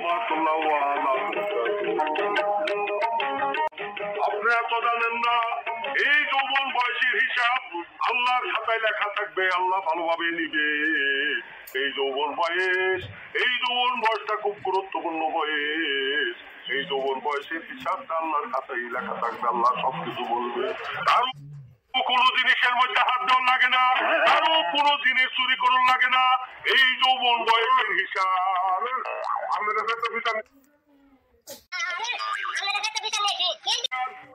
রহমাতুল্লাহ ওয়া আপনারা তো জানেন না এই যৌবন বয়সের হিসাব আল্লাহর খাতায় লেখা থাকবে, আল্লাহ ভালোভাবে নিবে। এই যৌবন বয়সটা খুব গুরুত্বপূর্ণ বয়স। এই যৌবন বয়সের হিসাবটা আল্লাহর খাতায় লেখা থাকবে, আল্লাহ সবকিছু বলবে। কারো কোনো জিনিসের মধ্যে হাত দেওয়ার লাগে না, কারো কোনো জিনিস চুরি করার লাগে না। এই যৌবন বয়সের হিসাব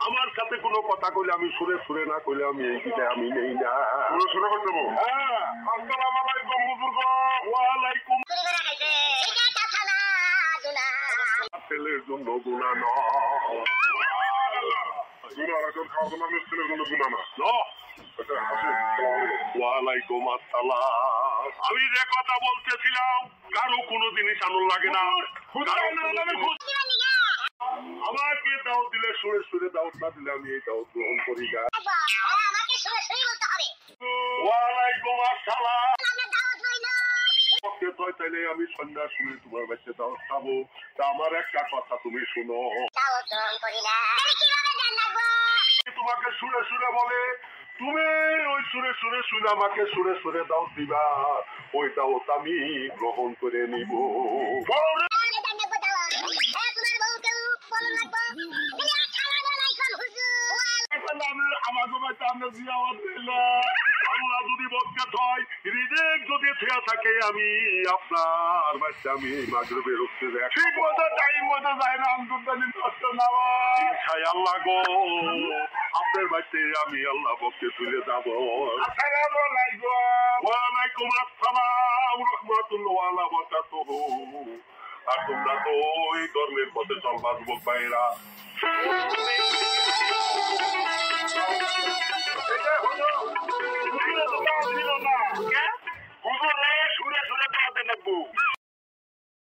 আমার সাথে কোনো কথা কইলে আমি সুরে সুরে না কইলে আমি এই দিকে আমি নেই না। সুরে করতে দেবো। হ্যাঁ, আসসালামু আলাইকুম বুজুর্গ। ওয়ালাইকুম ছেলের জন্য গুনাহ নয়, ছেলের জন্য গুনাহ না। ওয়ালাইকুম আসসালাম। আমি যে কথা বলতেছিলাম কারো কোনো জিনিস আনন্দ লাগে না, আমাকে দাওয়াত দিলে সুরে সুরে দাওয়াত না দিলে আমি এই দাওয়াত গ্রহণ করি না। ওয়ালাইকুম আসসালাম। তাইলে আমি সন্ধ্যা শুনে তোমার বাচ্চা দাওয়াত খাবো। তা আমার একটা কথা তুমি শুনো, তোমাকে সুরে সুরে বলে তুমি ওই সুরে সুরে শুনে আমাকে সুরে সুরে দাওয়াত দিবা, ওই দাওয়াত আমি গ্রহণ করে নিব। আল্লাহ যদি বলতে হয় হৃদয় যদি থেয়া থাকে আমি আপনার বাচ্চা আমি মাগরিবের রুখতে যাই, ঠিক মতো টাইম মতো যায় না, আমদুদ্দানি কষ্ট না হয় আল্লাহ গো আপনার বাচ্চা আমি আল্লাহ পক্ষে তুলে যাবো। ওয়ালাইকুম আসসালাম রহমাতুল্লাহ ওয়া বারাকাতুহু। আর তোমরা তো ওই ধর্মের পথে চলবা যুবক ভাইরা।